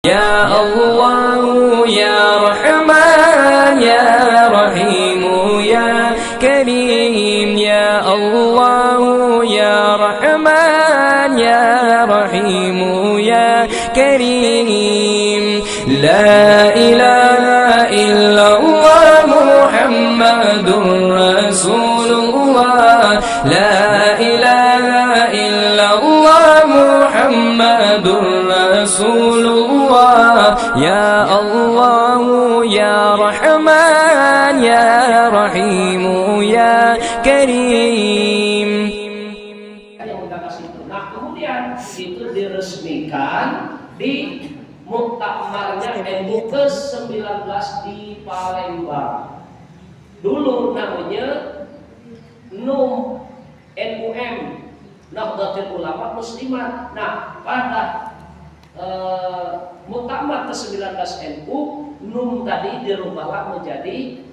Ya Allah ya Rahman ya Rahim ya Karim. Ya Allah ya Rahman ya Rahim ya Karim. La ilaha illallah Muhammadur Rasulullah. La ilaha illallah Muhammadur Rasulullah. Ya Allah ya Rahman ya Rahim ya Karim. Nah kemudian itu diresmikan di Muktamarnya NU ke-19 di Palembang. Dulu namanya NUM, Nahdlatul Ulama Muslimat. Nah pada Muktamar ke-19 NU, NUM tadi dirubahlah menjadi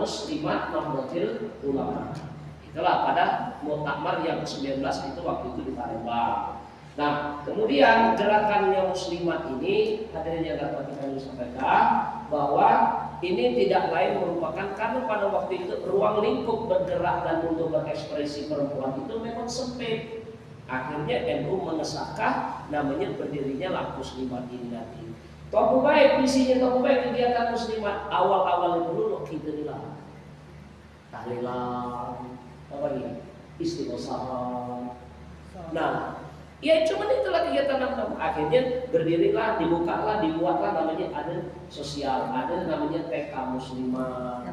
Muslimat Nahdlatul Ulama. Itulah pada Muktamar yang ke-19 itu waktu itu di Palembang. Nah, kemudian gerakannya Muslimat ini, hadirin yang dapat kami sampaikan bahwa ini tidak lain merupakan, karena pada waktu itu ruang lingkup bergerak dan untuk berekspresi perempuan itu memang sempit. Akhirnya NU mengesahkan namanya berdirinya lah Muslimat ini nanti. Tokoh baik visinya, tokoh baik kegiatan Muslimat awal-awalnya dulu kita bilang tahlilan, apa ini, istighosah. Nah, ya cuma itulah kegiatan nama. Akhirnya berdirilah, dibukalah, dibuatlah namanya ada sosial, ada namanya TK Muslimat,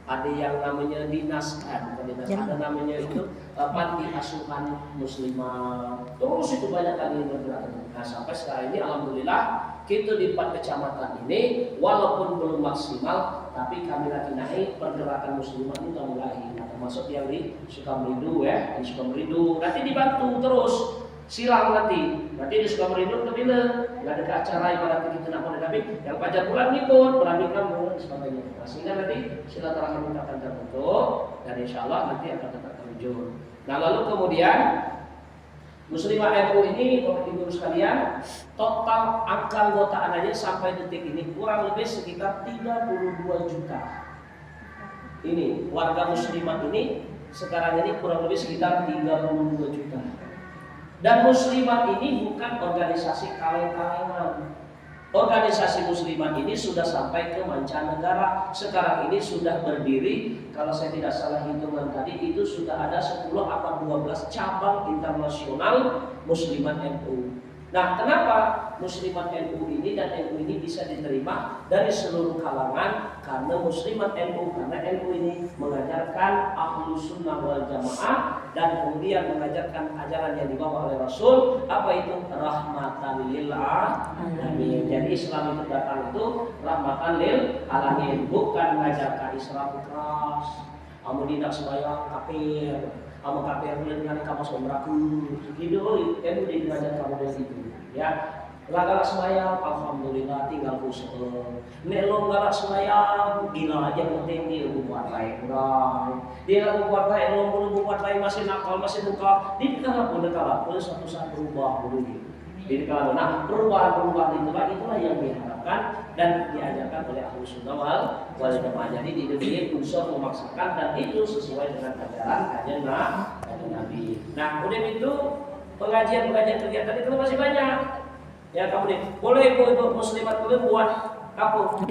ada yang namanya dinaskan, ada namanya itu panti asuhan Muslimat. Terus itu banyak kali bergerak. Nah sampai sekarang ini alhamdulillah kita di 4 kecamatan ini walaupun belum maksimal, tapi kami lagi naik pergerakan Muslimat ini mulai. Nah, termasuk yang di Sukamerindu ya, di Sukamerindu nanti dibantu terus. Silang nanti di Sukamerindu bila nggak ada acara ibarat kita nak mau tapi yang pajak bulan ngikut berani kamu dan sebagainya. Nah, sehingga nanti silaturahmi kita akan terbentuk dan insya Allah nanti akan tetap terwujud. Nah lalu kemudian Muslimat NU ini Bapak Ibu sekalian total angka anggotaannya sampai detik ini kurang lebih sekitar 32 juta. Ini warga Muslimat ini sekarang ini kurang lebih sekitar 32 juta. Dan Muslimat ini bukan organisasi kaleng-kalengan. Organisasi Muslimat ini sudah sampai ke mancanegara. Sekarang ini sudah berdiri, kalau saya tidak salah hitungan tadi, itu sudah ada 10 atau 12 cabang internasional Muslimat NU. Nah, kenapa Muslimat NU ini dan NU ini bisa diterima dari seluruh kalangan? Karena Muslimat NU, karena NU ini mengajarkan Ahlus Sunnah wal Jamaah dan kemudian mengajarkan ajaran yang dibawa oleh Rasul, apa itu? Rahmatan lil alamin. Jadi Islam itu datang itu rahmatan lil alamin, bukan mengajarkan Islam keras. Kamu tidak sembahyang kafir, kamu kafir dengan kamu somberaku. Gitu, NU diajar kamu dari situ. Ya, galak sembahyang, alhamdulillah tinggal kusuk. Nek lo galak sembahyang, gila aja penting dia buat lain kurang. Dia buat lain, lo belum buat lain masih nakal, masih buka. Dia kalah pun suatu saat berubah dulu gitu. Jadi kalau perubahan itulah yang diharapkan dan diajarkan oleh Ahlus Sunnah wal Jamaah. Jadi tidak unsur memaksakan dan itu sesuai dengan ajaran Nabi. Nah, kemudian itu pengajian kegiatan itu masih banyak. Ya kemudian boleh ibu Muslimat boleh buat apa?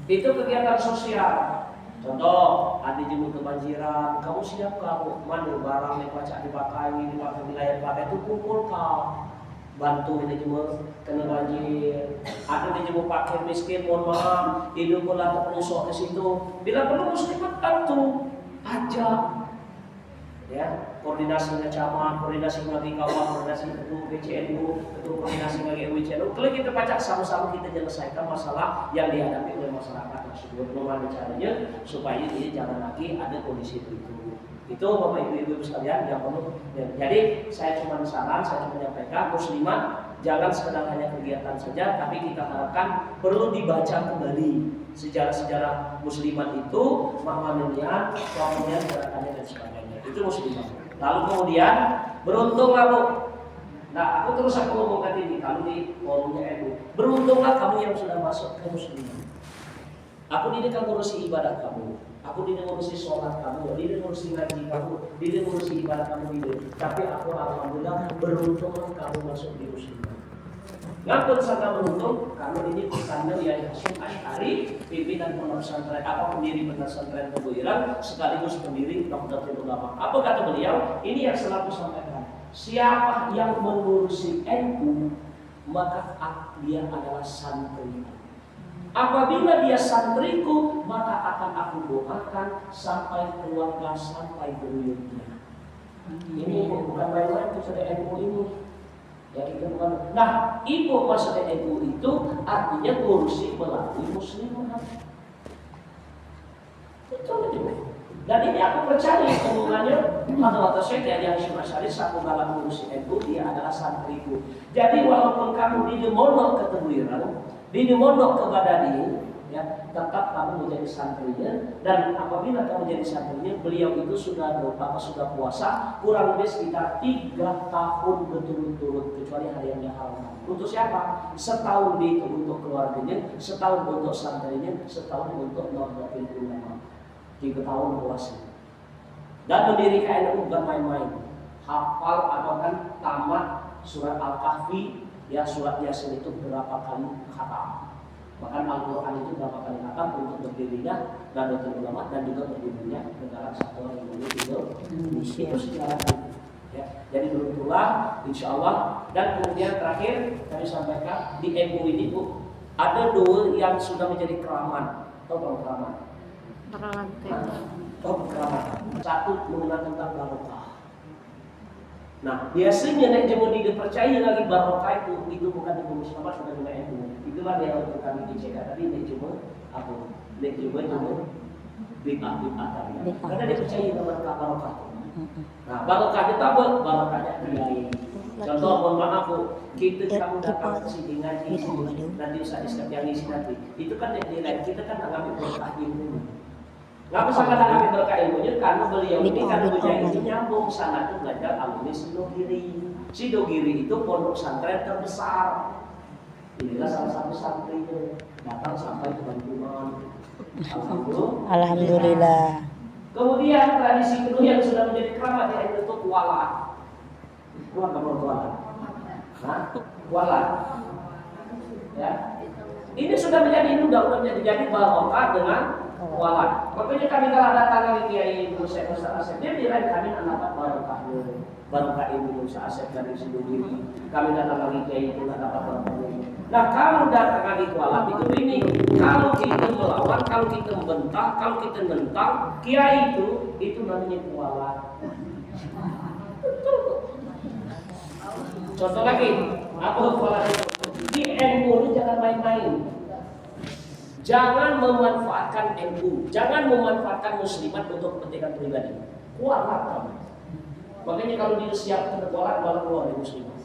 Itu kegiatan sosial. Contoh, ada jemput kebanjiran, kamu siap kamu mana barang yang pacak dipakai wilayah pakai itu kumpul kau. Bantu manajemen kena banjir, ada dijemput pakir miskin, mohon maaf, hidup pula terpelosok di situ. Bila perlu Muslimat bantu, ajak, ya koordinasi dengan camat, koordinasi dengan kawan, koordinasi ketua PCNU, ketua koordinasi dengan WCNU. Kalau kita pacak sama-sama kita menyelesaikan masalah yang dihadapi oleh masyarakat tersebut. Bagaimana caranya supaya dia jangan lagi ada kondisi itu. Itu Bapak Ibu sekalian yang perlu. Jadi saya cuma menyampaikan Muslimat jangan sekedar hanya kegiatan saja, tapi kita harapkan perlu dibaca kembali sejarah-sejarah Muslimat itu, maknanya, kemudian gerakannya dan sebagainya. Itu Muslimat. Lalu kemudian beruntung Bu, Nah, aku ngomong tadi kalau di forumnya NU. Beruntunglah kamu yang sudah masuk ke musliman. Aku tidak akan ngurusi ibadah kamu. Aku tidak ngurusi sholat kamu, tidak ngurusi ngaji kamu, tidak ngurusi ibadah kamu tidak. Tapi aku alhamdulillah beruntunglah kamu masuk di musliman. Ngapun sangat beruntung, kamu ini pesannya Yai Hasyim Asy'ari, pimpinan pondok pesantren, pendiri pesantren Tebuirang, sekaligus pendiri Nahdlatul Ulama. Apa kata beliau? Ini yang selalu sampaikan. Siapa yang mengurusi NU, maka dia adalah santri. Apabila dia santriku, maka akan aku doakan sampai keluarga, sampai buyutnya. Ini bukan main-main kepada NU ini. Ya, kita bukan. Nah, ibu maksudnya NU itu artinya ngurusi melalui muslimat. Itu betul. Dan ini aku percaya hubungannya kata saya yang Syekh satu dalam ngurusi NU, dia adalah santriku. Jadi walaupun kamu di mondok ke Tebuirang, di mondok ke Badani, ya, tetap kamu menjadi santrinya. Dan apabila kamu jadi santrinya, beliau itu sudah puasa kurang lebih sekitar 3 tahun berturut-turut, kecuali hari yang diharamkan. Untuk siapa? Setahun itu untuk keluarganya, setahun untuk santrinya, setahun untuk Nahdlatul Ulama. 3 tahun puasa. Dan mendirikan NU bukan main-main. Hafal atau kan tamat surat Al-Kahfi, ya, surat Yasin itu berapa kali khatam. Bahkan Al-Quran itu berapa kali khatam untuk berdirinya Nahdlatul Ulama dan juga berdirinya Negara Kesatuan Republik Indonesia. Itu sejarahnya. Ya, jadi beruntunglah insya Allah. Dan kemudian terakhir kami sampaikan di NU ini Bu, ada 2 yang sudah menjadi keramat. Tahu keramat? Keramat. Satu mengenal tentang barokah. Nah, biasanya nek jemu dipercaya lagi barokah itu bukan di Muslim sudah dengan NU. Itulah dia untuk kami dicegah tadi nek jemu aku. Nek jemu bid'ah tadi. Karena dia percaya dengan barokah. Nah, barokahnya tabel, barokahnya kiai. Contoh, mohon maaf Bu, kita kamu datang ke sini ngaji, nanti usah yang ngisi nanti. Itu kan yang nilai kita kan ngambil berkah ilmu. Nggak bisa kata kami berkah ilmunya karena beliau ini kan punya ini nyambung sana tuh belajar alumni Sidogiri. Sidogiri itu pondok pesantren terbesar. Inilah salah satu santrinya datang sampai ke Bantuan. Alhamdulillah. Kemudian tradisi kedua yang sudah menjadi keramat yaitu kuala. Keluarga kuala. Nah, kuala. Ya. Ini sudah menjadi udah menjadi barokah dengan kuala. Makanya kami kalau datang lagi Kiai Musa Asep, dia bilang kami anak barokah ilmu Musa Asep dari Sidogiri. Kami datang lagi Kiai itu dapat barokah. Nah, kalau datang lagi kuala itu ini, kalau kita melawan, kalau kita membentak, kalau kita nentang, Kiai itu namanya kuala. Contoh lagi, apa kuala itu? Di NU ini jangan main-main. Jangan memanfaatkan NU, jangan memanfaatkan muslimat untuk kepentingan pribadi. Kuatlah kamu. Makanya kalau disiapkan kuat malah keluar dari muslimat.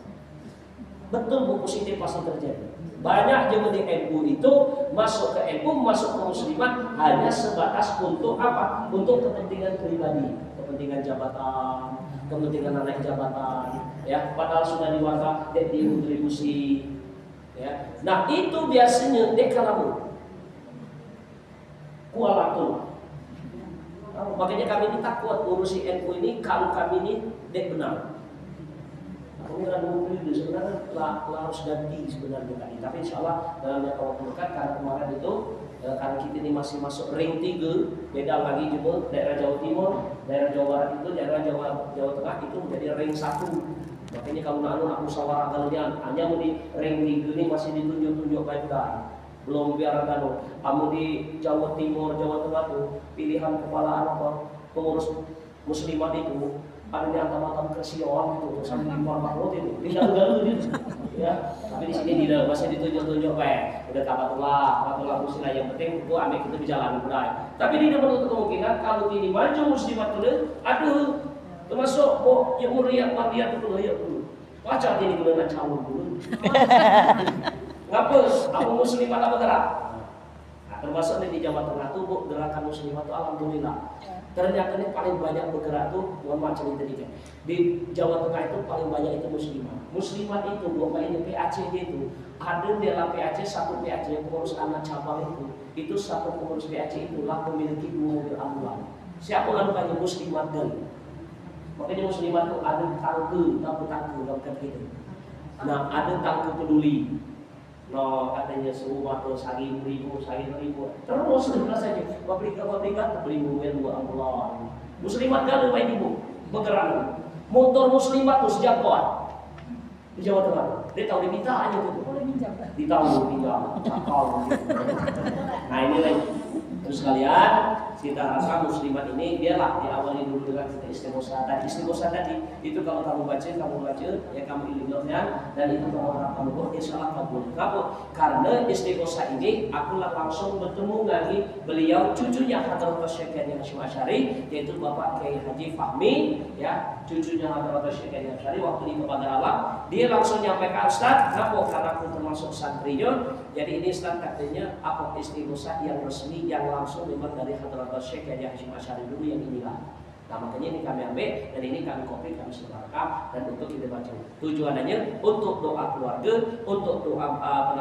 Betul Bu, positif pasti terjadi. Banyak jemaah di NU itu masuk ke NU, masuk ke muslimat hanya sebatas untuk apa? Untuk kepentingan pribadi, kepentingan jabatan, kepentingan naik jabatan, ya. Padahal sudah diwakaf dan dikontribusi, ya. Nah itu biasanya dekalamu. Kualatul. Makanya kami ini takut urusi NU ini kalau kami ini dek benar. Kami ragu periode sebenarnya harus ganti sebenarnya tadi. Tapi insya Allah dalam jangka waktu dekat karena kemarin itu karena kita ini masih masuk ring 3, beda lagi juga daerah Jawa Timur, daerah Jawa Barat itu, daerah Jawa Tengah itu menjadi ring 1. Makanya kalau aku musyawarah kalian hanya di ring 3 ini masih ditunjuk-tunjuk baik-baik. Belum biar kamu di Jawa Timur, Jawa Tengah tuh pilihan kepala apa pengurus muslimat itu ada yang tamatan Kresion itu sampai di Purwokerto itu tidak gitu ya. Tapi di sini tidak masih ditunjuk-tunjuk udah kapatulah muslimat yang penting gua ambil kita berjalan budaya. Tapi tidak menutup kemungkinan kalau ini maju muslimat dulu, aduh termasuk yang mulia itu dulu. Baca ini dulu nak calon dulu. Ngapus, aku muslimat apa gerak? Nah, termasuk di Jawa Tengah tuh Bu, gerakan muslimat itu alhamdulillah. Ternyata ini paling banyak bergerak tuh, mohon maaf cerita dikit. Di Jawa Tengah itu paling banyak itu muslimat. Muslimat itu Bapak ini PAC itu ada dalam PAC satu PAC yang pengurus anak cabang itu satu pengurus PAC itulah memiliki 2 mobil ambulan. Siapa lakukannya muslimat dan makanya muslimat itu ada tangke bukan gitu. Nah ada tangke peduli. No katanya semua tuh sagi ribu terus saja pabrikan beli mobil 2 ambulan. Muslimat kan lupa ibu bergerak. Motor muslimat tuh sejak kawan di Jawa Tengah. Dia tahu diminta aja tuh. Ditahu pinjam, cakal. Nah ini lagi. Terus kalian kita harapkan muslimat ini biarlah diawali dulu dengan kita istighosah. Dan istighosah tadi itu kalau kamu baca ya kamu ilmunya dan itu kamu harapkan insya Allah kabul. Karena istighosah ini akulah langsung bertemu lagi beliau cucunya Hadratus Syekh Kiai Hasyim Asy'ari yaitu Bapak Kiai Haji Fahmi ya cucunya Hadratus Syekh Kiai Asy'ari waktu di kepada Allah dia langsung nyampaikan Ustaz kenapa karena aku termasuk santrinya jadi ini Ustaz katanya apa istighosah yang resmi yang langsung memang dari Hadratus Syekh Kiai Hasyim Asy'ari dulu yang inilah. Nah makanya ini kami ambil dan ini kami copy, kami sebarkan dan untuk kita baca. Tujuannya untuk doa keluarga, untuk doa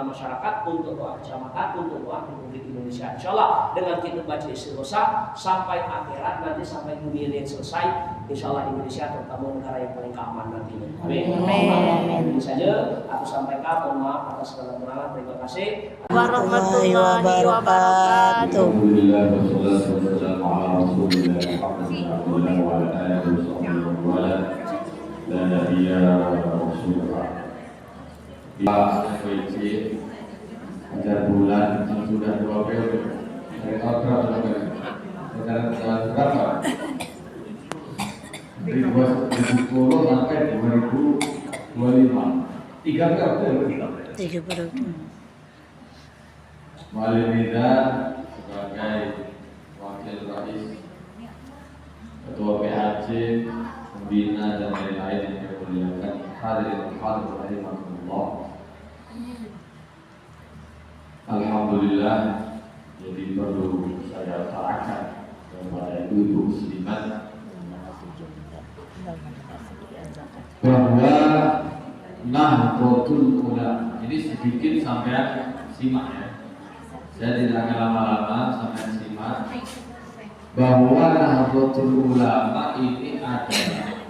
masyarakat, untuk doa kecamatan, untuk doa Republik Indonesia. Insyaallah dengan kita baca istighosah sampai akhirat nanti sampai dunia ini selesai. Insyaallah Indonesia terutama negara yang paling keamanan nantinya. Amin. Ini saja aku sampaikan. Mohon maaf atas segala kekurangan. Terima kasih. Warahmatullahi wabarakatuh. Alhamdulillah wassalatu wassalamu ala Rasulillah Muhammad wa ala alihi wa la nabiyya rasulullah. PJ ajar bulan yang sudah 2 periode dari tahun berapa? Dari 2010 sampai 2025 3 periode. 3 periode. Walidina sebagai wakil rais, ketua PAC, pembina dan lain-lain yang saya muliakan, hadirin rahimahullah. Alhamdulillah, jadi perlu saya utarakan kepada ibu muslimat bahwa Nahdlatul Ulama ini sedikit sampai simak ya. Saya tidak akan lama-lama sampai simak bahwa Nahdlatul Ulama ini adalah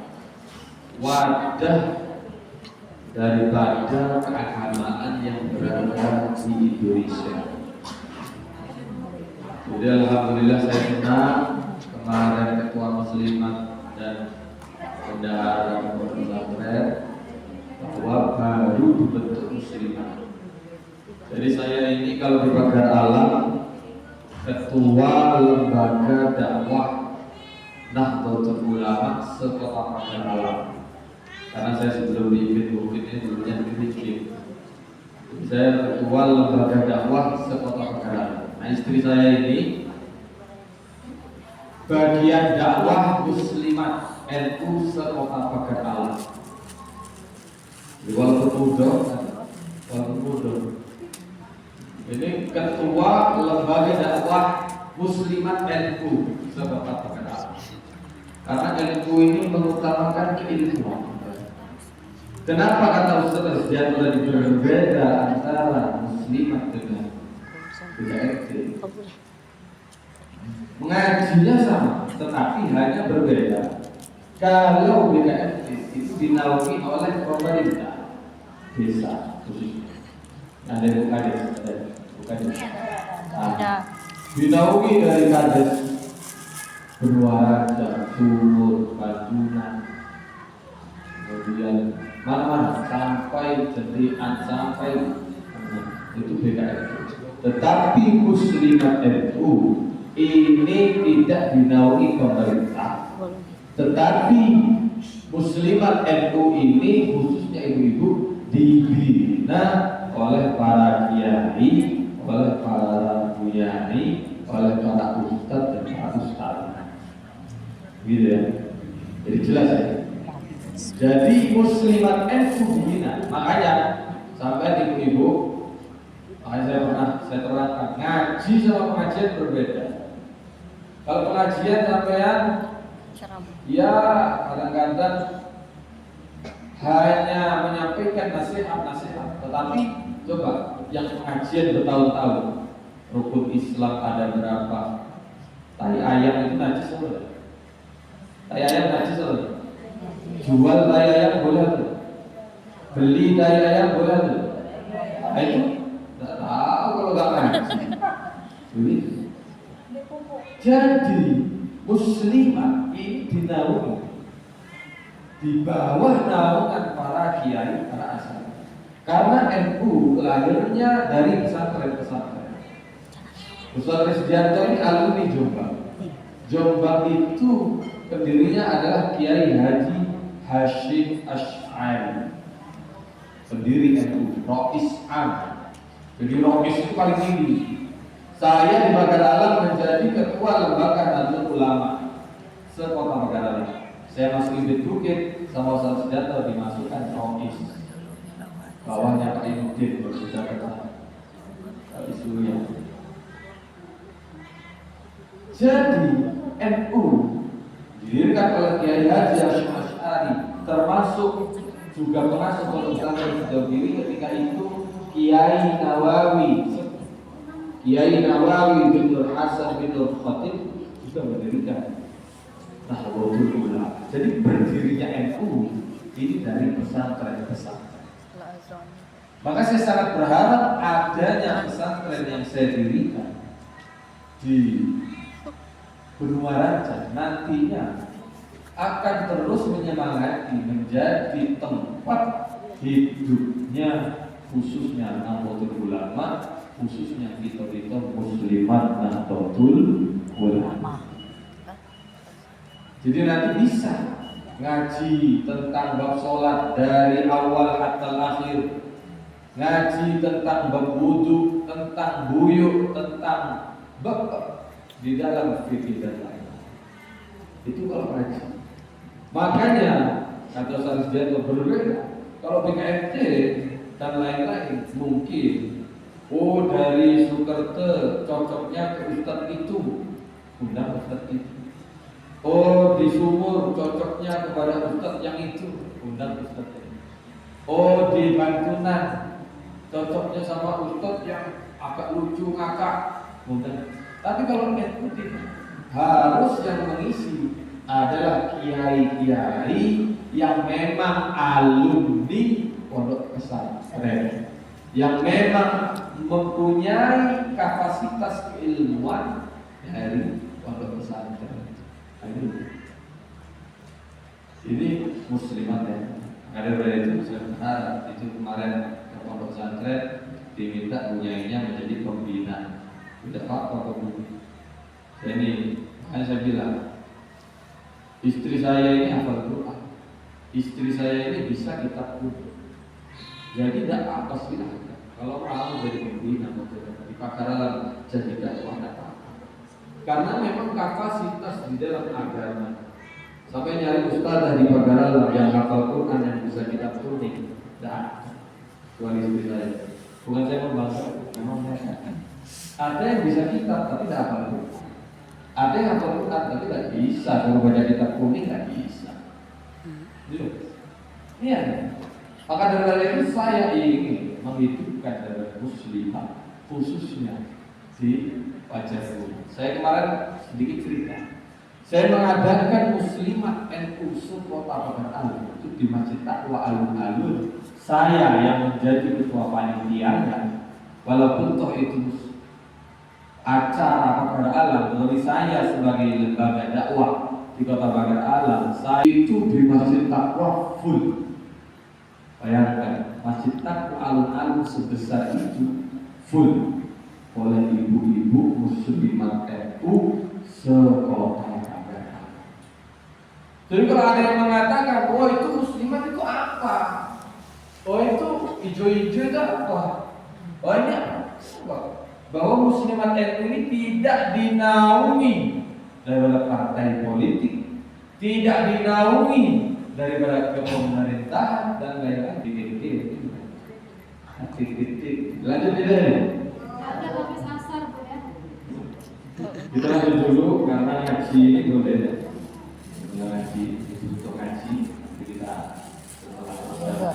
wadah daripada keagamaan yang berada di Indonesia. Jadi alhamdulillah saya senang kemarin ketua muslimat dan bendahara pesantren bahwa baru dibentuk muslimat. Jadi saya ini kalau di Pagar Alam ketua lembaga dakwah Nahdlatul Ulama sekota Pagar Alam. Karena saya sebelum di Bukit ini dulunya di Bukit. Saya ketua lembaga dakwah sekota Pagar Alam. Nah istri saya ini bagian dakwah muslimat NU sekota Pagar Alam. Walaupun muda. Ini ketua lembaga dakwah muslimat NU sekota Pagar Alam. Karena NU ini mengutamakan keilmuan. Kenapa kata Ustaz Jatuh tadi berbeda antara muslimat dengan BKFT? Mengajinya sama, tetapi hanya berbeda. Kalau BKFT itu dinaungi oleh pemerintah desa khususnya. Ada bukan dinaungi dari kades Benuaraja, Sumur, Banjunan, kemudian mana-mana sampai Jentian sampai itu BKFT. Tetapi muslimat NU ini tidak dinaungi pemerintah, tetapi muslimat NU ini khususnya ibu-ibu dibina oleh para kiai, oleh para buyani, oleh para ustadz dan para ustadz. Gitu ya. Jadi jelas ya. Jadi muslimat NU dibina. Makanya sampai ibu-ibu, makanya saya terangkan ngaji sama pengajian berbeda. Kalau pengajian sampean ya kadang-kadang hanya menyampaikan nasihat-nasihat, tetapi coba yang pengajian bertahun-tahun, rukun Islam ada berapa? Tai ayam itu najis atau? Tai ayam najis atau? Jual tai ayam boleh atau? Beli tai ayam boleh atau? Nah, itu nggak tahu kalau nggak najis. Jadi muslimat ini dinaungi di bawah naungan para kiai, para asal. Karena NU lahirnya dari pesantren-pesantren. Ustaz Risdianto ini alumni Jombang. Jombang itu pendirinya adalah Kiai Haji Hashim Asy'ari, pendiri NU, Rois Am. Jadi Rois itu paling tinggi. Saya di Bagaralam menjadi ketua lembaga Nahdlatul Ulama sekota Bagaralam. Saya masuk Ibit Bukit sama Ustaz Risdianto dimasukkan Rois. Bawahnya Pak Inuddin berbeda kata isunya. Jadi NU didirikan oleh Kiai Haji Hashim Asy'ari, termasuk juga pengasuh pondok sejauh diri ketika itu Kiai Nawawi bin Nur Hasan bin Nur Khatib juga mendirikan Nahdlatul Ulama. Jadi berdirinya NU ini dari pesantren-pesantren. Maka saya sangat berharap adanya pesantren yang saya dirikan di Benua Raja nantinya akan terus menyemangati menjadi tempat hidupnya khususnya Nahdlatul Ulama, khususnya kita muslimat Nahdlatul Ulama. Jadi nanti bisa ngaji tentang bab sholat dari awal hatta akhir, ngaji tentang bab wudu, tentang buyuk, tentang bab di dalam fikih dan lain. Itu kalau ngaji. Makanya kata Ustaz Risdianto berbeda. Kalau BKMT dan lain-lain mungkin dari Sukerta cocoknya ke Ustaz itu, undang Ustaz itu. Di Sumur cocoknya kepada Ustaz yang itu, undang Ustaz itu. Di Bantunan cocoknya sama Ustaz yang agak lucu ngakak, undang. Tapi kalau NU harus yang mengisi adalah kiai-kiai yang memang alumni pondok pesantren, yang memang mempunyai kapasitas keilmuan dari pondok pesantren. Ini muslimat ya. Karena dari itu saya berharap itu kemarin ke pondok pesantren diminta bunyainya menjadi pembina. Tidak apa-apa pembina. Ini kan saya bilang, istri saya ini hafal Quran, istri saya ini bisa kitab kudu. Jadi tidak apa silahkan. Kalau mau jadi pembina di Pakaralan jadi dakwah tidak apa. Karena memang kapasitas di dalam agama. Sampai nyari ustazah di Pakaralan yang hafal Quran yang bisa kitab kuning, tidak. Kecuali istri saya. Bukan saya membangsa, memang saya. Ada yang bisa kitab tapi tidak hafal Quran. Ada yang hafal Quran tapi tidak bisa. Kalau baca kitab kuning tidak bisa. Iya. Maka dari itu saya ingin menghidupkan dari muslimat khususnya di Pajajaran. Saya kemarin sedikit cerita. Saya mengadakan muslimat NU sekota Pakaralan itu di Masjid Taqwa Alun-Alun. Saya yang menjadi ketua panitianya. Walaupun toh itu acara Pakaralan, tetapi saya sebagai lembaga dakwah di Kota Pakaralan, saya itu di Masjid Taqwa full. Bayangkan, Masjid Taqwa Alun-Alun sebesar itu full oleh ibu-ibu muslimat NU sekota Pakaralan. Jadi kalau ada yang mengatakan, oh itu muslimat itu apa? Oh itu hijau-hijau itu apa? Oh ini apa? Bahwa muslimat NU ini tidak dinaungi daripada partai politik, tidak dinaungi daripada pemerintahan dan lain-lain. Lanjut tidak? Ada habis asar Bu ya. Kita lanjut dulu karena ngaji ini boleh ya? Mulai ngaji, untuk ngaji kita setelah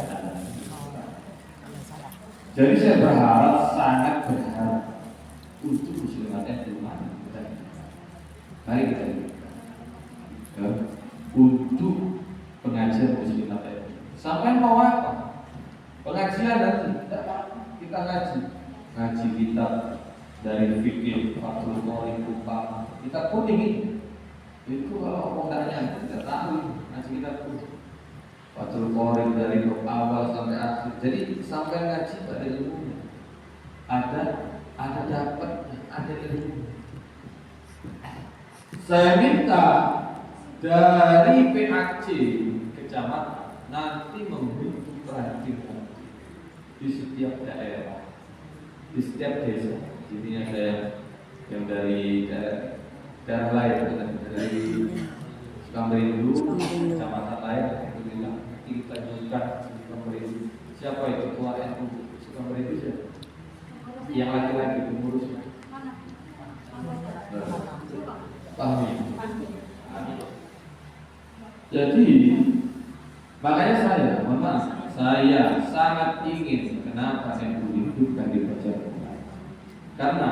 jadi saya berharap, sangat berharap untuk muslimat NU mari kita ya, untuk pengajian muslimat NU. Sampai mau apa? Pengajian nanti kita ngaji kitab dari fikih, Fathul Qorib, kita kuning itu kalau orang tanya kita tahu ngaji kita pun Fathul Qorib dari awal sampai akhir. Jadi sampai ngaji ada ilmunya, ada dapat, ada ilmu. Saya minta dari PAC kecamatan nanti membentuk ranting di setiap daerah, di setiap desa. Ini ada yang dari daerah lain, dari Sukamerindu, kecamatan lain, itu bilang kita juga Sukamerindu. Siapa itu ketua NU Sukamerindu siapa? Yang laki-laki pengurus. Pahmi. Jadi makanya saya sangat ingin kenapa NU dihidupkan di Pajajaran. Karena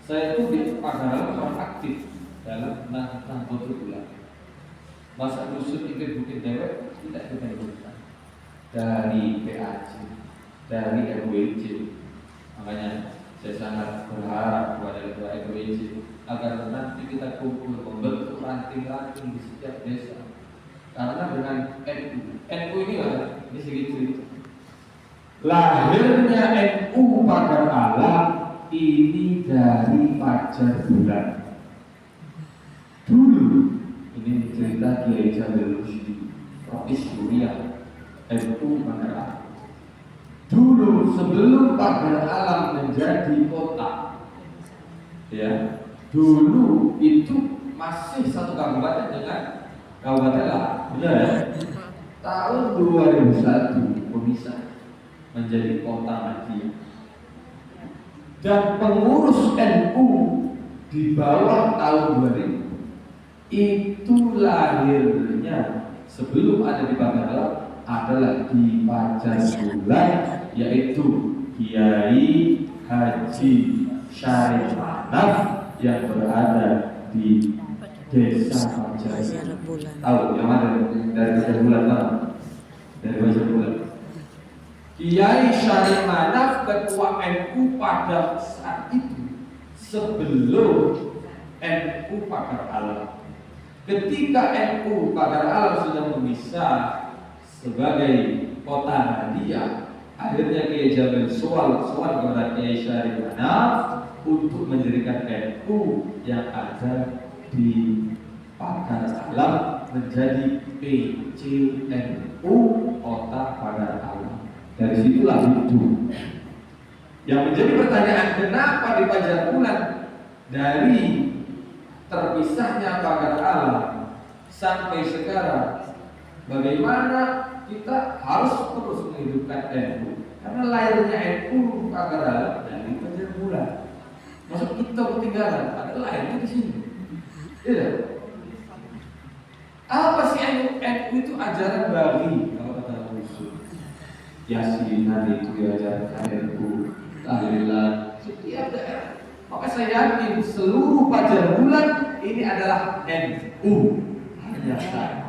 saya itu di Pajajaran orang aktif dalam Nahdlatul Ulama. Masa dusun itu bukit dewek tidak ditentukan dari PAC, dari RWC. Makanya saya sangat berharap kepada ketua RWC agar nanti kita kumpul membentuk ranting-ranting di setiap desa. Karena dengan NU ini lah, ini segitu. Lahirnya NU Pagar Alam ini dari Fajar Bulan. Dulu ini cerita Kiai Jamil Rusdi, Prof. Suriah, NU Pagar Alam. Dulu sebelum Pagar Alam menjadi kota, ya, dulu itu masih satu kabupaten dengan Kabupaten lah, benar ya? Tahun 2001 pemisah menjadi kota Madiun. Dan pengurus NU di bawah tahun 2000 itu lahirnya sebelum ada di Pagar Alam adalah di Pajajaran, yaitu Kiai Haji Syarif Manaf yang berada di Desa Pajajaran. Tahu yang mana dari Pajajaran mana? Dari Pajajaran. Kiai Syarif Manaf ketua NU pada saat itu sebelum NU Pagar Alam. Ketika NU Pagar Alam sudah memisah sebagai kota hadiah, akhirnya Kiai Jamil soal kepada Kiai Syarif Manaf untuk mendirikan NU yang ada di Pagar Alam menjadi PCNU Kota Pagar Alam. Dari situlah itu. Yang menjadi pertanyaan, kenapa di Pajajaran dari terpisahnya Pagar Alam sampai sekarang, bagaimana kita harus terus menghidupkan NU? Karena lahirnya NU Pagar Alam dari Pajajaran. Maksud kita ketinggalan, padahal lahirnya di sini. Tidak. Apa sih NU? NU itu ajaran bagi, kalau kata Rasul. Yasin hari itu diajarkan NU, tahlilan setiap daerah. Maka saya yakin seluruh Pajajaran ini adalah NU. Hanya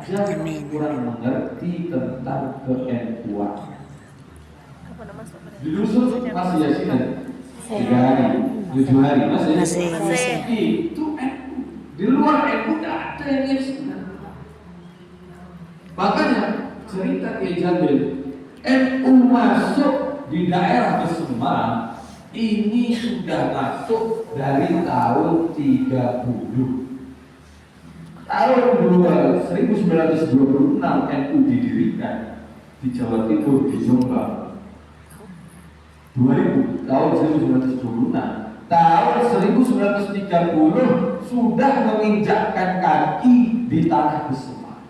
saja kurang mengerti tentang ke-NU-an. Di dusun masih Yasin 3 hari, 7 hari masih. Itu NU. Di luar NU tidak ada yang Yasin. Makanya cerita Kiai Jamil, NU masuk di daerah Besemang ini sudah masuk dari tahun 30. Tahun 1926 NU didirikan di Jawa Timur, di Jombang. 2000 tahun 1926. Tahun 1930 sudah menginjakkan kaki di tanah Besemang.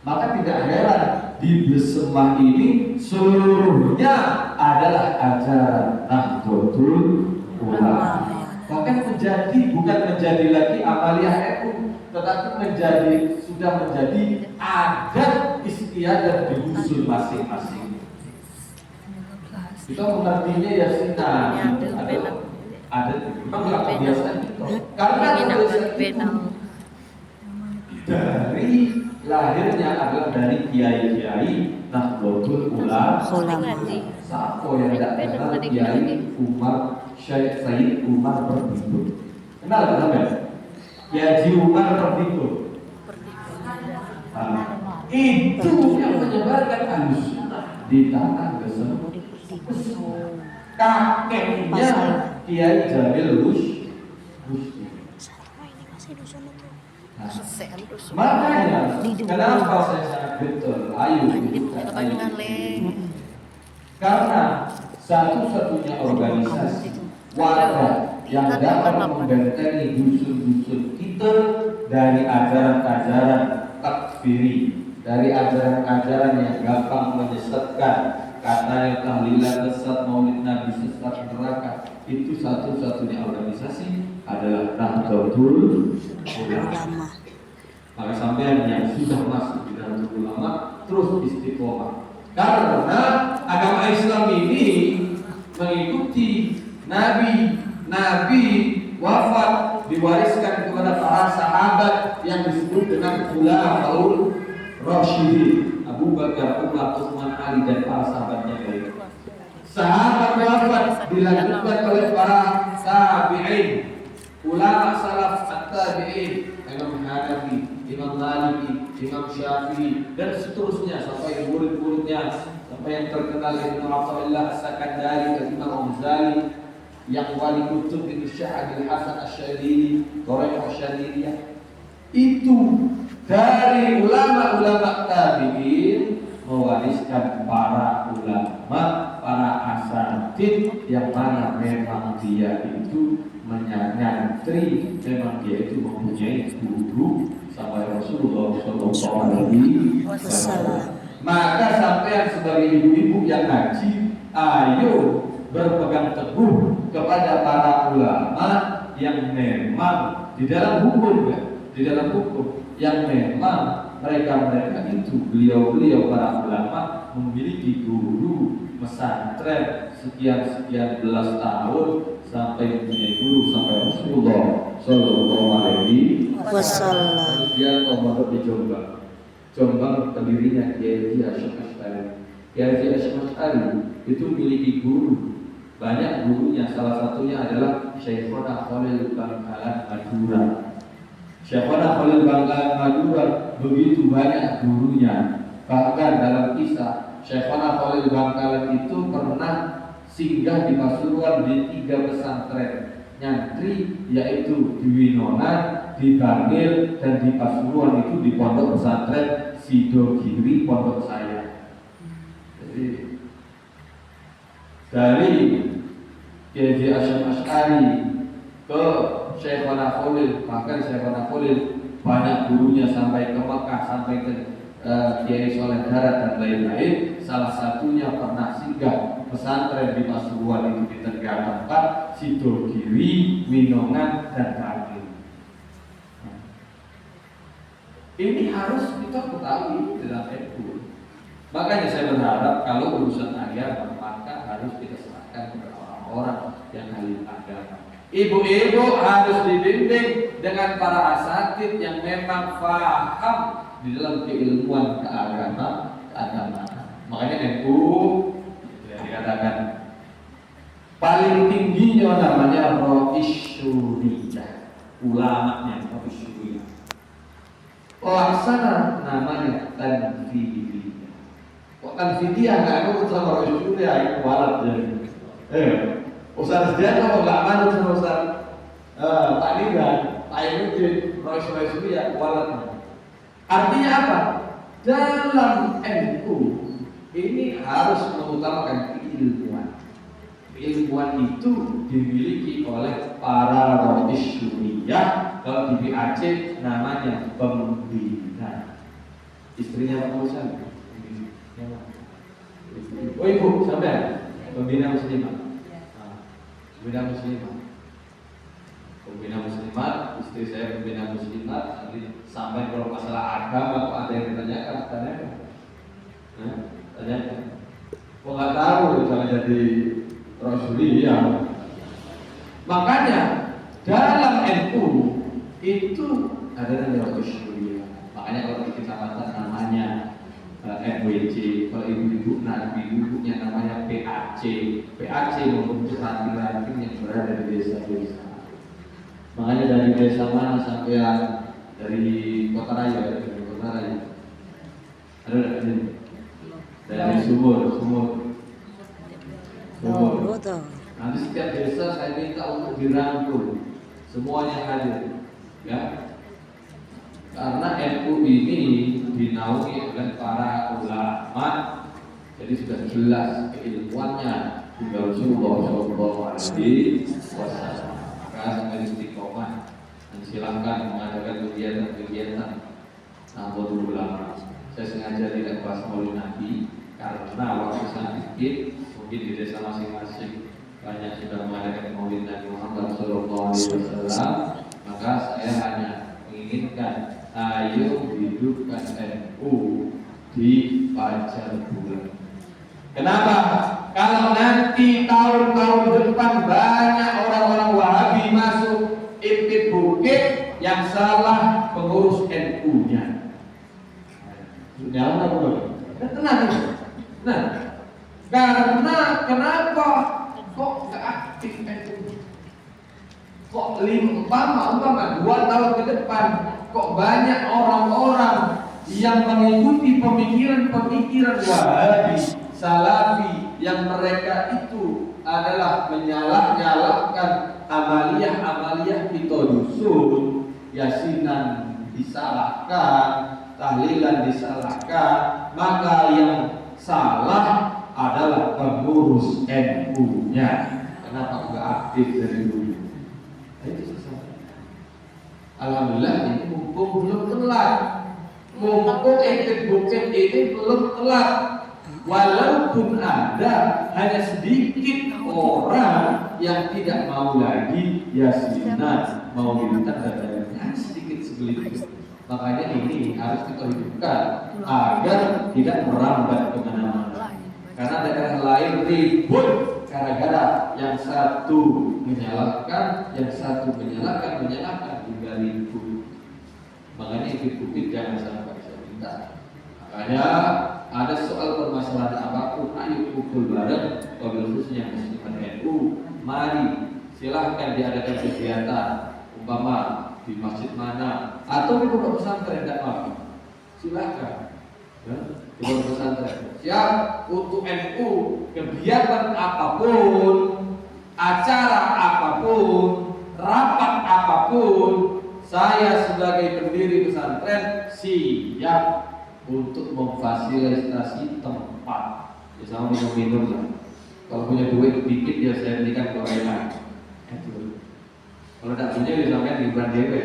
Maka tidak heran di Besemang ini seluruhnya adalah ajaran Nahdlatul Ulama. Bahkan bukan menjadi lagi amaliyah NU, tetapi sudah menjadi adat istiadat di dusun masing-masing. Kita mengertinya ya Sina, adat memang nggak kebiasaan itu. Karena kebiasaan itu dari lahirnya adalah dari kiai-kiai Nahdlatul Ulama. Siapa yang tidak kenal Kiai Umar Syekh Said Umar Perdido? Kenal kan ya? Kiai Umar Perdido. Itu yang menyebarkan Ahlussunnah di tanah Gesem. Kakeknya Kiai Jamil Rusdi. Makanya kenapa saya sangat betul ayo karena satu-satunya organisasi warga yang dapat membentengi dusun-dusun kita dari ajaran-ajaran takfiri, dari ajaran-ajaran yang gampang menyesatkan, katanya tahlilan sesat, maulid nabi sesat, neraka, itu satu-satunya organisasi adalah Nahdlatul Ulama. Maka sampean yang sudah masuk di Nahdlatul Ulama terus istiqomah. Karena agama Islam ini mengikuti Nabi wafat diwariskan kepada para sahabat yang disebut dengan Khulafaur Rasyidin, Abu Bakar, Umar, Utsman, Ali dan para sahabatnya lain. Sahabat wafat dilanjutkan oleh para tabi'in, ulama salaf at-tabi'in, Imam Hanafi, Imam Maliki, Imam Syafi'i dan seterusnya sampai murid-muridnya, sampai yang terkenal Ibnu Athaillah As-Sakandari, Imam Ghazali, yang wali kutub itu Syekh Hasan Asy-Syadzili, Thariqah Asy-Syadziliyah. Itu dari ulama-ulama tabi'in mewariskan para ulama, para asatid yang mana memang dia itu menyantri, memang dia itu mempunyai guru sampai Rasulullah SAW. Maka sampai sebagai ibu-ibu yang ngaji, ayo berpegang teguh kepada para ulama yang memang di dalam hukum yang memang mereka itu beliau para ulama memiliki guru pesantren sekian belas tahun sampai mempunyai guru sampai Rasulullah Sallallahu Alaihi Wasallam. Dia pondok di Jombang pendirinya Kiai Hasyim Asy'ari. Kiai Hasyim Asy'ari itu memiliki guru, banyak gurunya. Salah satunya adalah Syekhona Khalil Bangkalan Madura. Syekhona Khalil Bangkalan Madura begitu banyak gurunya. Bahkan dalam kisah Syekhona Khalil Bangkalan itu pernah singgah di Pasuruan di 3 pesantren nyantri, yaitu di Winona, di Bangil, dan di Pasuruan itu di pondok pesantren Sidogiri, pondok saya. Jadi dari Kiai Hasyim Asy'ari ke Syekhona Khalil, bahkan Syekhona Khalil banyak gurunya sampai ke Mekah, sampai ke Kiai Soleh Darat dan lain-lain. Salah satunya pernah singgah pesantren di Pasuruan itu di 3 tempat, Sidogiri, Winongan, dan Bangil. Ini harus kita ketahui dalam ilmu. Makanya saya berharap kalau urusan agama maka harus kita serahkan kepada orang-orang yang ahli agama. Ibu-ibu harus dibimbing dengan para asatid yang memang paham di dalam keilmuan keagamaan. Makanya NU yang dikatakan paling tingginya namanya Roisyuriyah, ulamanya Roisyuriyah. Pelaksana namanya Tanfidiyah. Kok Tanfidiyah nggak nurut sama Roisyuriyah, itu walat jadi. Ustaz Dian kalau nggak manut sama Ustaz Pak Nidhan, Pak Inuddin, Roisyuriyah, walat. Artinya apa? Dalam NU ini harus mengutamakan keilmuan. Keilmuan itu dimiliki oleh para Roisyuriyah. Kalau di BAC namanya pembina. Istrinya Pak Musa. Oh ibu, sampai pembina muslimah. Pembina muslimah. Istri saya pembina muslimah. nanti sampai kalau masalah agama kok ada yang ditanyakan, tanyakan. Tanyakan. Kok nggak tahu jangan jadi Rasulullah. Makanya dalam NU itu ada namanya Rasulullah. Makanya kalau di kecamatan namanya MWC, kalau ibu-ibu nanti ibunya namanya PAC. PAC membentuk ranting-ranting yang berada di desa-desa. Makanya dari desa mana sampai yang dari Kota Raya, dari Kota Raya. Ada nggak sini? Dari sumur. Nanti setiap desa saya minta untuk dirangkul, semuanya hadir, ya. Karena NU ini dinaungi oleh para ulama, jadi sudah jelas keilmuannya hingga Rasulullah SAW. Maka sampai istiqomah dan silakan mengadakan kegiatan nahdlatul ulama. Saya sengaja tidak bahas maulid Nabi karena waktu sangat sedikit, mungkin di desa masing-masing banyak sudah mengadakan maulid Nabi Muhammad SAW. Maka saya hanya menginginkan ayo hidupkan NU di Fajar Bulan. Kenapa? Kalau nanti tahun-tahun depan banyak orang-orang Wahabi masuk Impit Bukit, yang salah pengurus NU-nya. Jalan apa boleh? Tenang. Nah, karena kenapa kok nggak aktif NU? Kok umpama 2 tahun ke depan kok banyak orang-orang yang mengikuti pemikiran-pemikiran Wahabi, Salafi, yang mereka itu adalah menyalah-nyalahkan amaliyah pitodusun, yasinan disalahkan, tahlilan disalahkan, maka yang salah adalah pengurus NU-nya. Kenapa nggak aktif dari dulu? Itu susah. Alhamdulillah ini mumpung belum telat. Mumpung Impit Bukit ini belum telat. Walaupun ada hanya sedikit orang yang tidak mau lagi yasinan, mau militan dan sedikit segelintir. Makanya ini harus kita hidupkan agar tidak merambat kemana-mana. Karena daerah lain ribut gara-gara yang satu menyalahkan, yang satu menyalahkan hingga ribut. Makanya Impit jangan sampai saya minta. Makanya ada soal permasalahan apapun, ayo kumpul bareng, wabil khususnya Muslimat NU. Mari silahkan diadakan kegiatan, umpama di masjid mana atau di pondok pesantren, tidak apa, silahkan. Di pondok pesantren siap untuk NU, kegiatan apapun, acara apapun, rapat apapun, saya sebagai pendiri pesantren siap untuk memfasilitasi tempat. Ya sama minum lah. Kalau punya duit dikit ya saya berikan ke orang. Kalau tidak punya ya sampai di bulan dewe.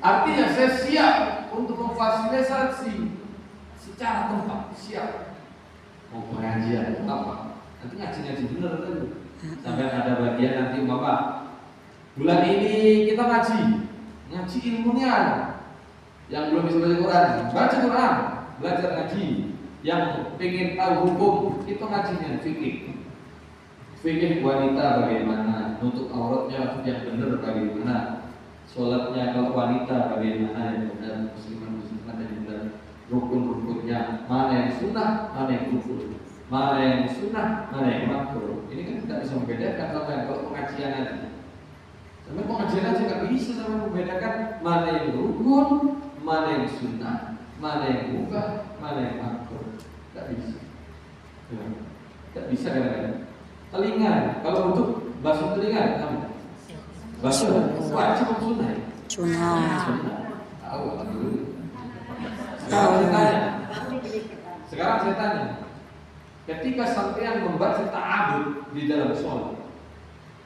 Artinya saya siap untuk memfasilitasi secara tempat, siap. Mau pengajian apa? Nanti ngaji bener kan? Sampai ada bagian nanti Bapak. Bulan ini kita ngaji ilmunya. Yang belum bisa baca Quran, belajar ngaji. Yang pengen tahu hukum, itu ngajinya fikih. Fikih wanita bagaimana, nutup auratnya yang benar bagaimana, sholatnya kalau wanita bagaimana yang benar, muslimat yang benar, rukun-rukunnya mana yang sunnah, mana yang rukun, mana yang sunnah, mana yang makruh. Ini kan tidak bisa membedakan sama yang kalau pengajian aja. Sampai pengajian aja nggak bisa sama membedakan mana yang rukun, mana yang sunnah, mana yang mubah, mana yang makruh. Tidak bisa. Tidak bisa kadang-kadang. Telinga, kalau untuk basuh telinga, kamu basuh wajib atau sunnah? Sunnah. Tahu dulu. Sekarang saya tanya, ketika sampean membaca ta'awudz di dalam sholat,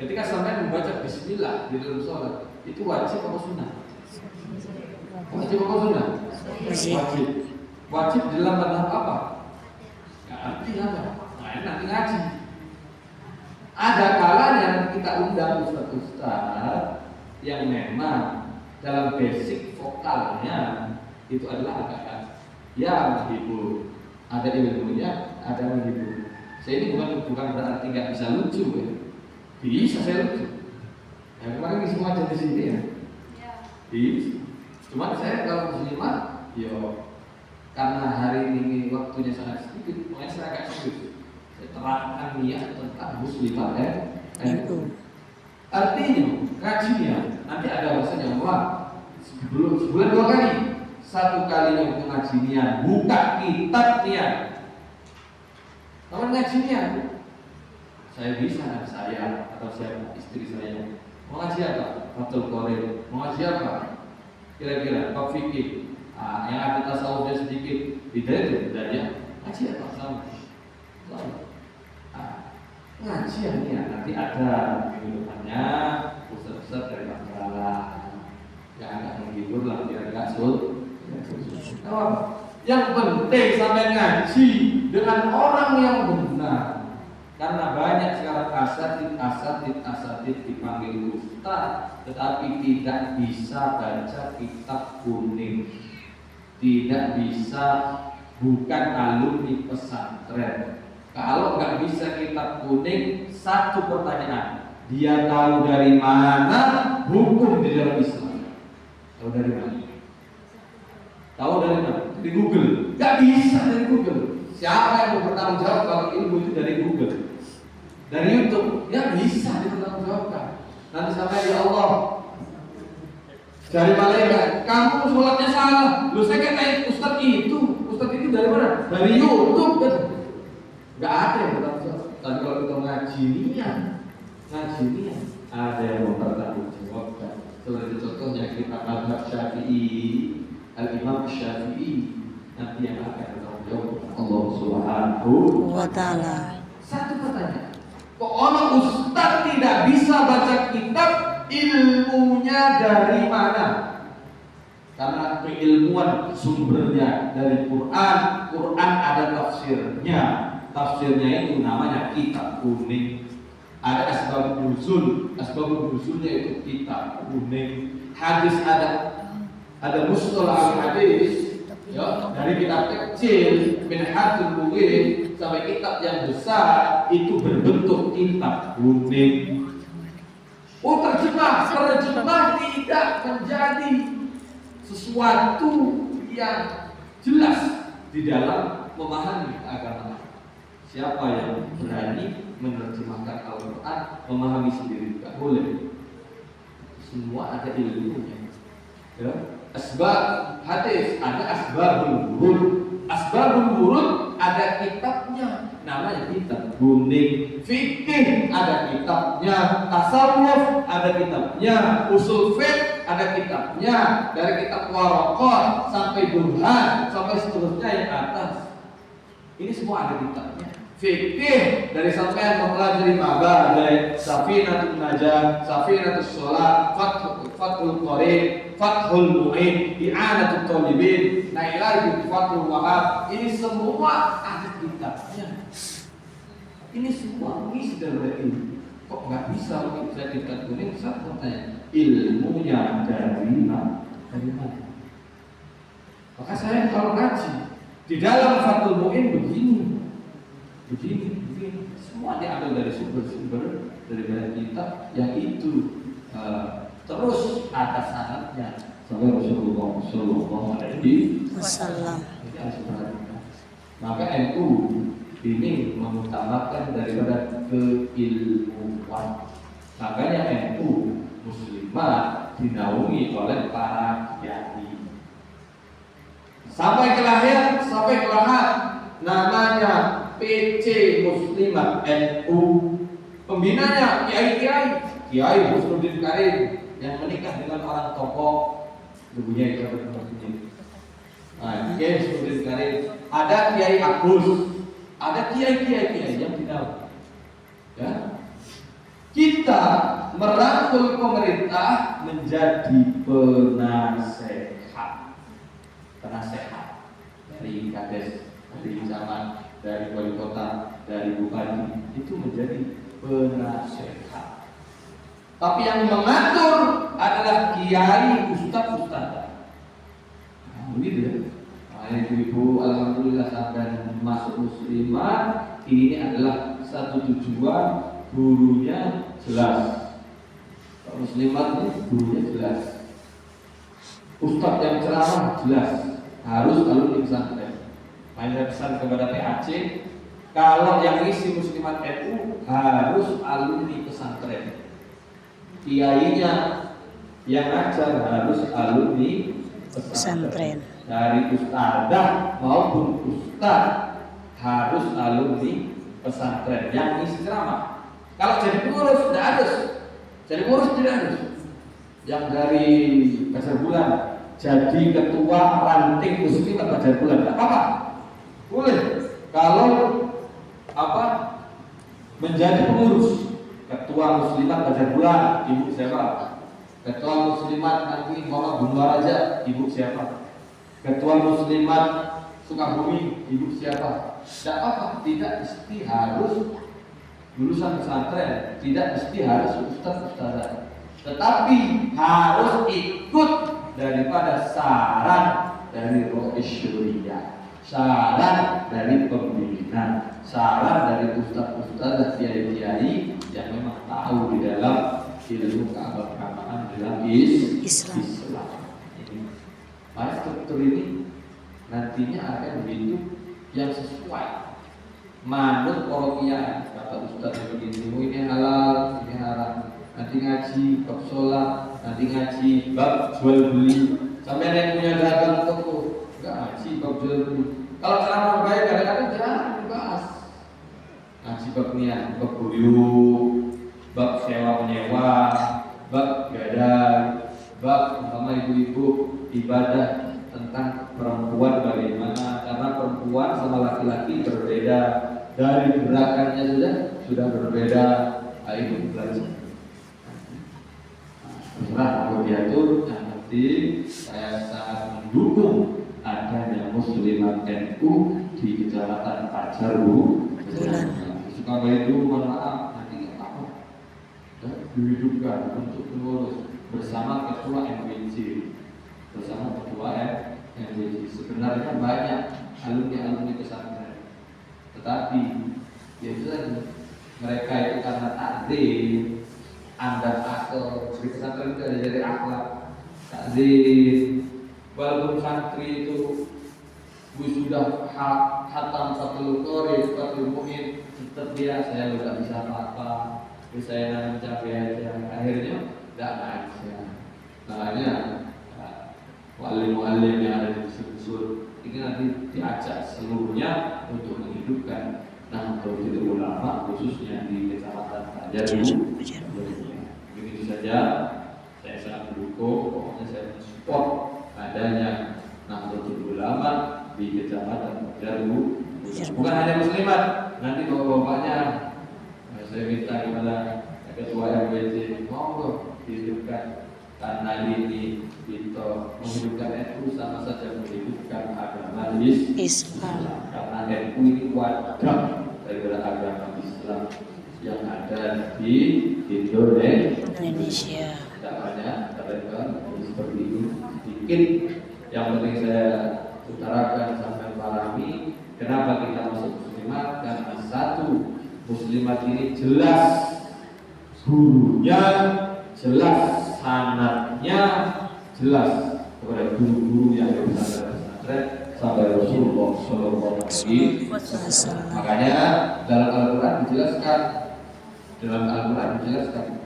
ketika sampean membaca Bismillah di dalam sholat, itu wajib atau sunnah? Wajib atau sunnah? Wajib. Wajib di dalam madhab apa? Nggak arti apa? Nah, nanti ngaji. Ada kalanya kita undang ustaz-ustaz yang memang dalam basic vokalnya itu adalah agak ya menghibur, ada ilmunya, ada menghibur. Saya ini bukan berarti nggak bisa lucu ya, bisa saya lucu. Ya kemarin semua ada di sini ya, bisa. Cuma saya kalau muslimah, yo karena hari ini waktunya sangat sedikit, makanya saya agak sulit. Saya terangkan niat tentang muslimah Itu. Artinya ngajinya nanti ada bahasanya sebulan 2 kali. Satu kalinya untuk ngaji niat, buka kitab niat. Kalau ngaji niat, saya bisa anak saya atau siapa istri saya mau ngaji apa? Fathul Qorib. Mau ngaji apa? Kira-kira bab fikih. Yang ada tasawufnya sedikit, bidaya itu bidaya. Ngaji apa? Sama. Ngaji yang niat nanti ada kehidupannya ustaz-ustaz dari Bangkala yang agak menghibur lah kira-kira yang penting sampai ngaji dengan orang yang benar, karena banyak sekarang asatid dipanggil ustaz tetapi tidak bisa baca kitab kuning, tidak bisa, bukan alumni pesantren. Kalau nggak bisa kitab kuning, satu pertanyaan, dia tahu dari mana hukum di dalam Islam? Tahu dari mana? Tahu dari mana? Dari Google. Nggak bisa dari Google. Siapa yang mau bertanggung jawab kalau ilmu itu dari Google? Dari YouTube? Ya bisa dipertanggungjawabkan. Nanti sampai ya Allah, dari malaikat, kamu sholatnya salah. Lu saya kata Ustadz itu dari mana? Dari YouTube kan? Gak ada yang bertanggung jawab. Tapi kalau kita ngaji niat, ada yang mempertanggung jawabkan. Seperti contohnya kita mazhab Syafi'i, Al-Imam Syafi'i, nanti yang akan bertanggung jawab Allah Subhanahu wa ta'ala. Satu pertanyaan, kok orang ustaz tidak bisa baca kitab, ilmunya dari mana? Karena keilmuan sumbernya dari Quran ada tafsirnya. Tafsirnya itu namanya kitab kuning. Ada asbabun nuzulnya itu kitab kuning. Hadis ada mustalah hadis, ya, dari kitab kecil Minhajul Mughith sampai kitab yang besar itu berbentuk kitab kuning. Oh, terjemah tidak menjadi sesuatu yang jelas di dalam memahami agama. Siapa yang berani menerjemahkan Al-Quran, memahami sendiri tidak boleh. Semua ada ilmunya. Ya. Asbab hadis ada asbabul wurud ada kitabnya, namanya kitab kuning. Fikih ada kitabnya, tasawuf ada kitabnya, usul fiqh ada kitabnya, dari kitab Waraqah sampai Burhan sampai seterusnya yang atas. Ini semua ada kitabnya. Fikih dari sampai mempelajari mabadi, Safinatul Najah, Safinatul Shalah, Fathul Qorib, Fathul Mu'in, I'anatul Talibin, Nailai Fathul Wahab. Ini semua ada kitabnya. Ini semua mengisi dari ilmu. Kok nggak bisa kita kitab kuning? Satu pertanyaan, ilmunya dari mana? Maka saya kalau ngaji di dalam Fathul Mu'in begini, semua diambil dari sumber-sumber dari banyak kitab yang itu terus atas sanadnya sampai Rasulullah Shallallahu Alaihi Wasallam. Maka NU ini mengutamakan daripada keilmuan. Makanya NU Muslimah dinaungi oleh para kiai. Sampai ke lahir, sampai ke lahat, namanya PC Muslimah NU. Pembinanya Kiai Husnuddin Karim yang menikah dengan orang tokoh ibunya itu Kiai Husnuddin Karim. Ada Kiai Agus, ada kiai yang tidak. Ya. Kita merangkul pemerintah menjadi penasehat dari Kades, dari zaman, dari wali kota, dari bupati, itu menjadi penasehat. Tapi yang mengatur adalah kiai, ustaz. Nah, begitu ya. Nah, ibu-ibu, alhamdulillah sampai masuk muslimah, ini adalah satu tujuan, gurunya jelas. Muslimat ini gurunya jelas. Ustaz yang ceramah jelas, harus alumni pesantren. Saya pesan kepada PAC, kalau yang isi muslimat NU harus alumni pesantren. Kiainya yang ngajar harus alumni pesantren. Dari ustadzah maupun ustaz harus alumni pesantren yang isi ceramah. Kalau jadi pengurus tidak harus. Jadi pengurus tidak harus. Yang dari Pasar Bulan jadi ketua ranting muslimat Pasar Bulan, tidak apa-apa. Boleh. Kalau menjadi pengurus ketua muslimat Pasar Bulan, ibu siapa? Ketua muslimat nanti Mama Bunda Raja, ibu siapa? Ketua muslimat Sukabumi, ibu siapa? Tidak apa, tidak mesti harus lulusan pesantren, tidak mesti harus ustaz-ustazah, tetapi harus ikut daripada saran dari Rois Syuriah, saran dari pembina, saran dari ustaz-ustazah, kiai-kiai yang memang tahu di dalam ilmu keagamaan dalam Islam. Maka struktur ini nantinya akan begitu yang sesuai manut korokian kata ustaz begini, ini halal, ini haram. Nanti ngaji bab sholat, nanti ngaji bab jual beli. Sampai yang punya dagang toko nggak ngaji bab jual beli. Kalau ceramah baik kadang-kadang jarang dibahas. Ngaji bab niat, bab buyut, bab sewa menyewa, bab gadai, bab umpama ibu-ibu ibadah tentang perempuan bagaimana, karena perempuan sama laki-laki berbeda, dari gerakannya sudah berbeda. Itu belajar. Terserah kalau diatur, yang penting saya sangat mendukung adanya muslimat NU di Kecamatan Pajar Bulan. Sukabumi itu mohon maaf nanti nggak apa, dihidupkan untuk pengurus bersama ketua MWC. Sebenarnya banyak alumni pesantren, tetapi ya itu tadi, mereka itu karena takdir, andar akal. Di pesantren itu ada dari akhlak, takdir. Walaupun santri itu sudah hatam satu qori, satu mu'in, tetap dia saya tidak bisa apa-apa, saya mencapai aja, akhirnya tidak aja. Makanya muallim yang ada di Sumsur ini nanti diajak seluruhnya untuk menghidupkan Nahdlatul Ulama khususnya di Kecamatan Pajar. Begitu saja, saya sangat mendukung, pokoknya saya mensupport adanya Nahdlatul Ulama di Kecamatan Pajar. Bukan hanya muslimat, nanti bapak-bapaknya saya minta kepada ketua RWJ monggo dihidupkan, karena ini kita menghidupkan NU sama saja menghidupkan agama Islam. Karena NU ini wadah daripada agama Islam yang ada di Indonesia. Tidak banyak, katakan seperti itu sedikit. Yang penting saya utarakan sampai pahami kenapa kita masuk muslimat, karena satu, muslimat ini jelas gurunya, jelas sanadnya, jelas kepada guru-guru yang bersandar sampai Rasulullah Shallallahu Alaihi Wasallam. Makanya dalam Al-Quran dijelaskan,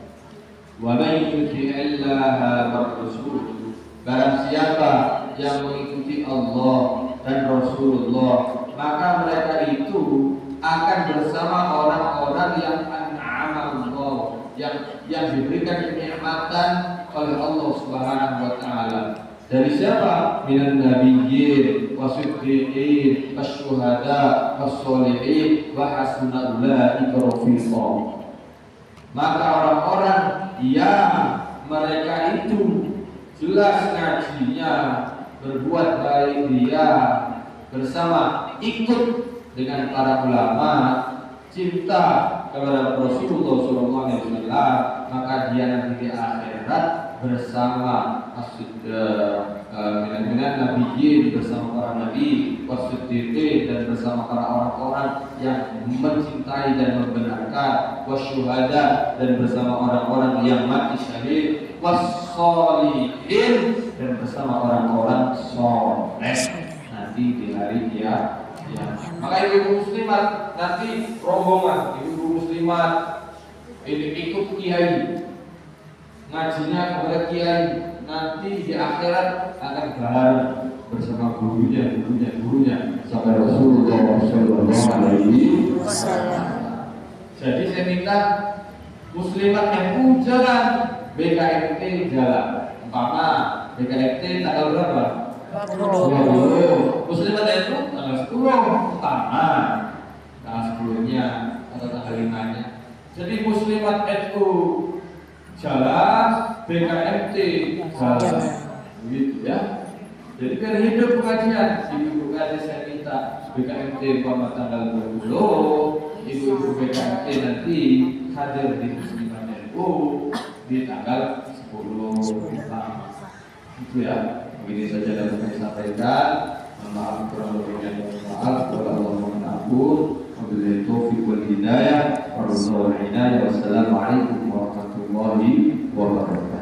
wa man yuti'illaha wa rasul, barang siapa yang mengikuti Allah dan Rasulullah, maka mereka itu akan bersama orang-orang yang an'ama Allah, yang diberikan kenikmatan oleh Allah Subhanahu wa taala. Dari siapa? Minan nabiyyin wasiddiqin wasyuhada wassolihin wa hasuna ulaika rafiqa. Maka orang-orang yang mereka itu jelas ngajinya, berbuat baik dia, bersama ikut dengan para ulama, cinta kepada Rasulullah SAW, maka dia nanti di akhirat bersama Nabiyyin, bersama para nabi, wasiddiqin, dan bersama para orang-orang yang mencintai dan membenarkan, wasyuhada, dan bersama orang-orang yang mati syahid, wassolihin, dan bersama orang-orang soleh nanti di hari kiamat. Maka ibu muslimat nanti rombongan ibu muslimat ini ikut kiai, ngajinya kepada kiai, nanti di akhirat akan bareng bersama gurunya sampai Rasulullah Sallallahu Alaihi Wasallam. Jadi saya minta muslimat yang jalan, BKMT jalan. Umpama BKMT tanggal berapa? 20. Muslimat itu tanggal 10 taman, tanggal 10-nya atau tanggal 5-nya. Jadi muslimat itu jalan, BKMT jalan, begitu ya. Jadi biar hidup pengajian, ibu pengajian saya minta BKMT pada tanggal 20, ibu BKMT nanti hadir di muslimat NU di tanggal 10 itu ya. Begini saja dapat saya sampaikan. Maaf kurang lebihnya, maaf kalau Allah mengampun. Wabillahi taufiq wal hidayah. Wassalamualaikum warahmatullahi wabarakatuh.